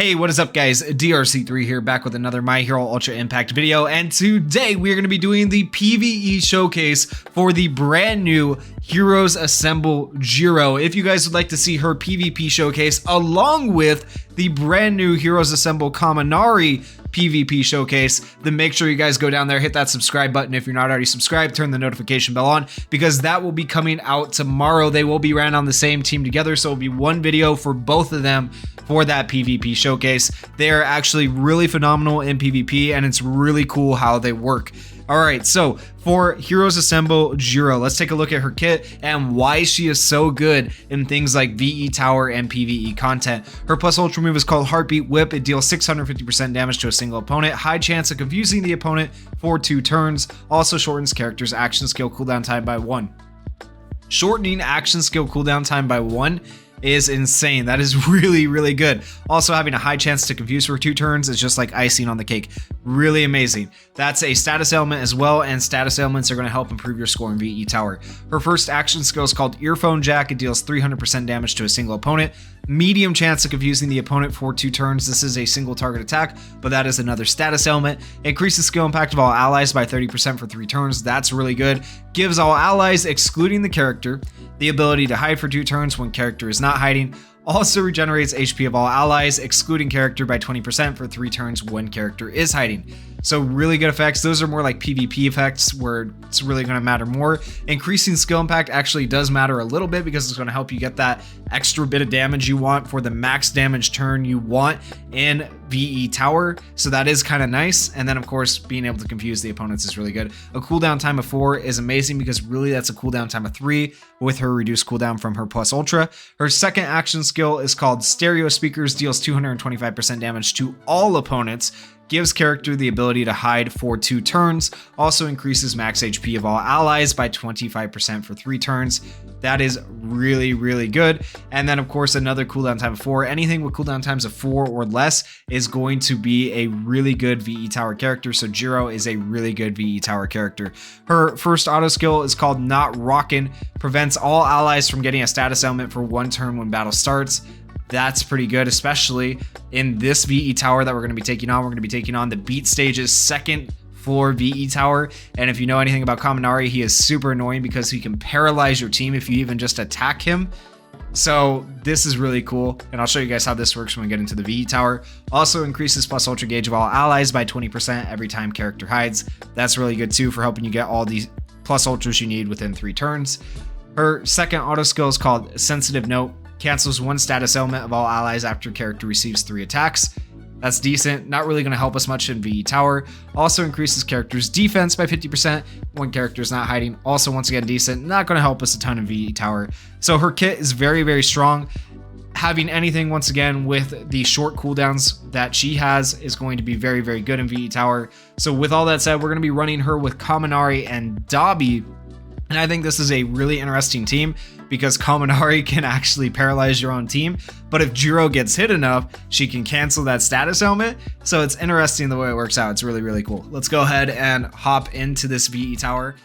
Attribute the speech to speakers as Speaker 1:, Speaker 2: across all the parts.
Speaker 1: Hey, what is up guys? DRC3 here, back with another My Hero Ultra Impact video, and today we are going to be doing the PvE showcase for the brand new Heroes Assemble Jirou. If you guys would like to see her PvP showcase along with the brand new Heroes Assemble Kaminari PvP showcase, then make sure you guys go down there, hit that subscribe button if you're not already subscribed, turn the notification bell on, because that will be coming out tomorrow. They will be ran on the same team together, so it'll be one video for both of them for that PvP showcase. They are actually really phenomenal in PvP, and it's really cool how they work. Alright, so for Heroes Assemble Jirou, let's take a look at her kit and why she is so good in things like VE Tower and PvE content. Her plus ultra move is called Heartbeat Whip. It deals 650% damage to a single opponent, high chance of confusing the opponent for 2 turns, also shortens character's action skill cooldown time by 1. Shortening action skill cooldown time by 1 is insane. That is really good. Also, having a high chance to confuse for 2 turns is just like icing on the cake. Really amazing. That's a status element as well, and status elements are going to help improve your score in VE Tower. Her first action skill is called Earphone Jack. It deals 300% damage to a single opponent, medium chance of confusing the opponent for 2 turns. This is a single target attack, but that is another status element. Increases skill impact of all allies by 30% for 3 turns. That's really good. Gives all allies, excluding the character, the ability to hide for 2 turns when character is not hiding. Also regenerates HP of all allies, excluding character, by 20% for 3 turns when character is hiding. So really good effects. Those are more like PvP effects where it's really going to matter more. Increasing skill impact actually does matter a little bit because it's going to help you get that extra bit of damage you want for the max damage turn you want in VE Tower. So that is kind of nice. And then of course, being able to confuse the opponents is really good. A cooldown time of 4 is amazing because really that's a cooldown time of 3 with her reduced cooldown from her plus ultra. Her second action skill is called Stereo Speakers, deals 225% damage to all opponents, gives character the ability to hide for 2 turns, also increases max HP of all allies by 25% for 3 turns. That is really good. And then of course another cooldown time of 4. Anything with cooldown times of 4 or less is going to be a really good VE Tower character, so Jirou is a really good VE Tower character. Her first auto skill is called Not Rockin', prevents all allies from getting a status element for 1 turn when battle starts. That's pretty good, especially in this VE Tower that we're going to be taking on. We're going to be taking on the Beat Stage's 2nd floor VE Tower, and if you know anything about Kaminari, he is super annoying because he can paralyze your team if you even just attack him. So this is really cool, and I'll show you guys how this works when we get into the VE Tower. Also increases plus ultra gauge of all allies by 20% every time character hides. That's really good too for helping you get all these plus ultras you need within 3 turns. Her second auto skill is called Sensitive Note. Cancels 1 status element of all allies after character receives 3 attacks. That's decent, not really going to help us much in VE Tower. Also increases character's defense by 50% when character is not hiding. Also, once again, decent, not going to help us a ton in VE Tower. So her kit is very strong. Having anything, once again, with the short cooldowns that she has is going to be very good in VE Tower. So with all that said, we're going to be running her with Kaminari and Dabi. And I think this is a really interesting team because Kaminari can actually paralyze your own team, but if Jirou gets hit enough, she can cancel that status element. So it's interesting the way it works out. It's really cool. Let's go ahead and hop into this VE Tower.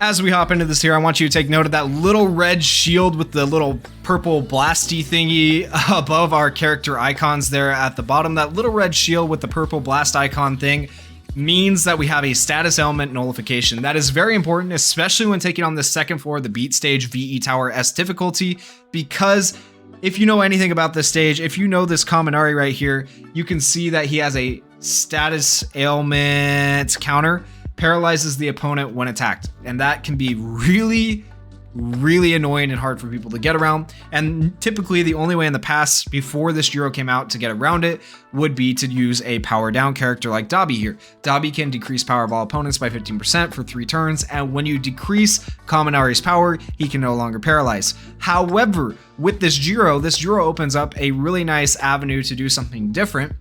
Speaker 1: As we hop into this here, I want you to take note of that little red shield with the little purple blasty thingy above our character icons there at the bottom. That little red shield with the purple blast icon thing means that we have a status element nullification. That is very important, especially when taking on the 2nd floor of the Beat Stage VE Tower S difficulty, because if you know anything about this stage, if you know this Kaminari right here, you can see that he has a status ailment counter, paralyzes the opponent when attacked, and that can be really annoying and hard for people to get around. And typically the only way in the past before this Jirou came out to get around it would be to use a power down character like Dabi here. Dabi can decrease power of all opponents by 15% for 3 turns, and when you decrease Kaminari's power, he can no longer paralyze. However, with this Jirou opens up a really nice avenue to do something different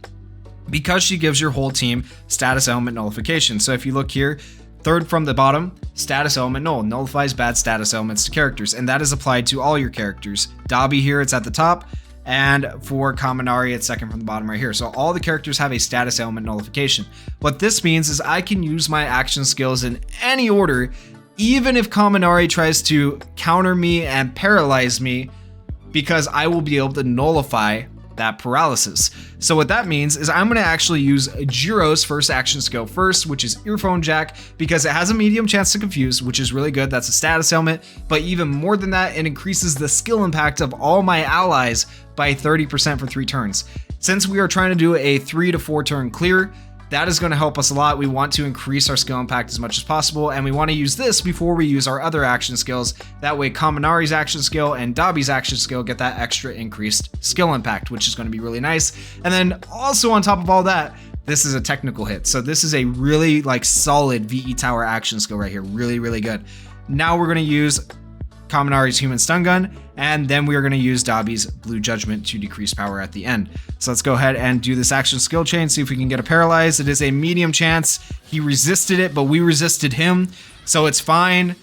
Speaker 1: because she gives your whole team status element nullification. So if you look here, 3rd from the bottom, status element null, nullifies bad status elements to characters, and that is applied to all your characters. Dabi here, it's at the top, and for Kaminari, it's 2nd from the bottom right here. So all the characters have a status element nullification. What this means is I can use my action skills in any order, even if Kaminari tries to counter me and paralyze me, because I will be able to nullify that paralysis. So what that means is I'm going to actually use Jirou's first action skill first, which is Earphone Jack, because it has a medium chance to confuse, which is really good. That's a status ailment, but even more than that, it increases the skill impact of all my allies by 30% for 3 turns. Since we are trying to do a 3 to 4 turn clear, that is going to help us a lot. We want to increase our skill impact as much as possible, and we want to use this before we use our other action skills. That way Kaminari's action skill and Dabi's action skill get that extra increased skill impact, which is going to be really nice. And then also on top of all that, this is a technical hit. So this is a really like solid VE tower action skill right here. Really, really good. Now we're going to use Kaminari's human stun gun, and then we are going to use Dabi's blue judgment to decrease power at the end. So let's go ahead and do this action skill chain, see if we can get a paralyzed. It is a medium chance. He resisted it, but we resisted him, so it's fine.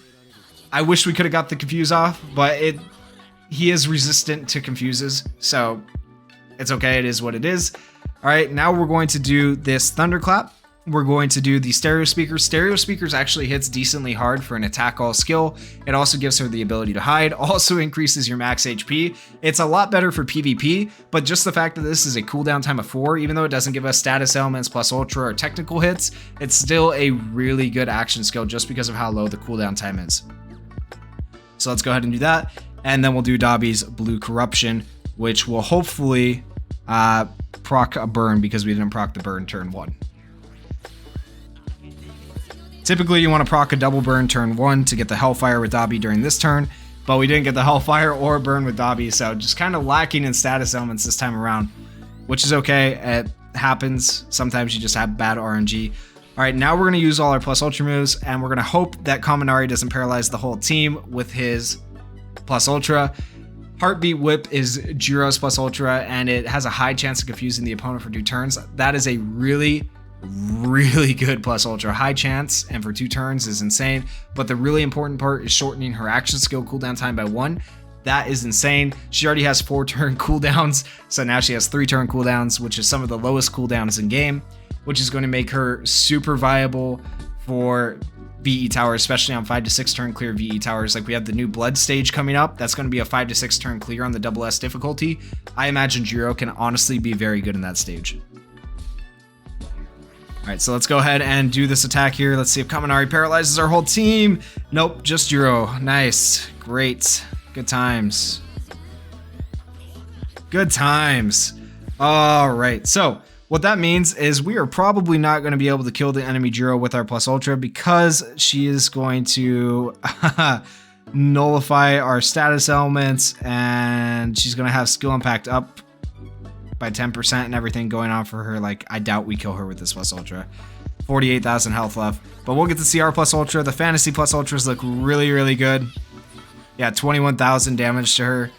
Speaker 1: I wish we could have got the confuse off, but he is resistant to confuses, so it's okay. It is what it is. All right, now we're going to do this thunderclap. We're going to do the stereo speakers. Stereo speakers actually hits decently hard for an attack all skill. It also gives her the ability to hide, also increases your max HP. It's a lot better for PvP, but just the fact that this is a cooldown time of 4, even though it doesn't give us status elements plus ultra or technical hits, it's still a really good action skill just because of how low the cooldown time is. So let's go ahead and do that. And then we'll do Dabi's blue corruption, which will hopefully proc a burn because we didn't proc the burn turn 1. Typically, you want to proc a double burn turn 1 to get the Hellfire with Dabi during this turn, but we didn't get the Hellfire or burn with Dabi, so just kind of lacking in status elements this time around, which is okay. It happens. Sometimes you just have bad RNG. All right, now we're going to use all our plus ultra moves, and we're going to hope that Kaminari doesn't paralyze the whole team with his plus ultra. Heartbeat Whip is Jirou's plus ultra, and it has a high chance of confusing the opponent for 2 turns. That is a really good plus ultra. High chance and for 2 turns is insane, but the really important part is shortening her action skill cooldown time by 1. That is insane. She already has 4 turn cooldowns, so now she has 3 turn cooldowns, which is some of the lowest cooldowns in game, which is going to make her super viable for VE towers, especially on 5 to 6 turn clear VE towers. Like we have the new blood stage coming up. That's going to be a 5 to 6 turn clear on the double S difficulty. I imagine Jirou can honestly be very good in that stage. All right, so let's go ahead and do this attack here. Let's see if Kaminari paralyzes our whole team. Nope, just Jirou. Nice. Great. Good times. Good times. All right, so what that means is we are probably not going to be able to kill the enemy Jirou with our plus ultra because she is going to nullify our status elements, and she's going to have skill impact up by 10% and everything going on for her. Like, I doubt we kill her with this plus ultra. 48,000 health left, but we'll get to see our plus ultra. The fantasy plus ultras look really good. Yeah, 21,000 damage to her,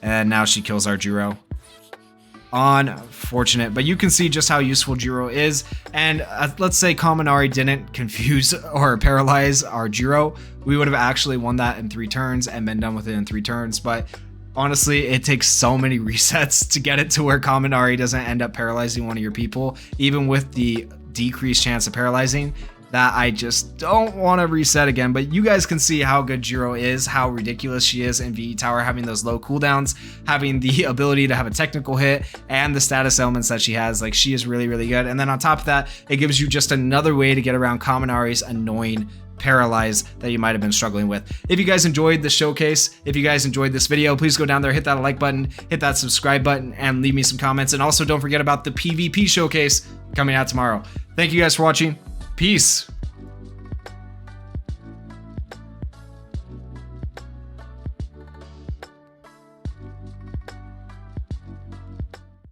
Speaker 1: and now she kills our Jirou. Unfortunate, but you can see just how useful Jirou is. And let's say Kaminari didn't confuse or paralyze our Jirou, we would have actually won that in 3 turns and been done with it in 3 turns. But honestly, it takes so many resets to get it to where Kaminari doesn't end up paralyzing one of your people, even with the decreased chance of paralyzing, that I just don't want to reset again. But you guys can see how good Jirou is, how ridiculous she is in VE Tower, having those low cooldowns, having the ability to have a technical hit, and the status elements that she has. Like, she is really good. And then on top of that, it gives you just another way to get around Kaminari's annoying paralyze that you might have been struggling with. If you guys enjoyed the showcase, if you guys enjoyed this video, please go down there, hit that like button, hit that subscribe button, and leave me some comments. And also don't forget about the PvP showcase coming out tomorrow. Thank you guys for watching. Peace.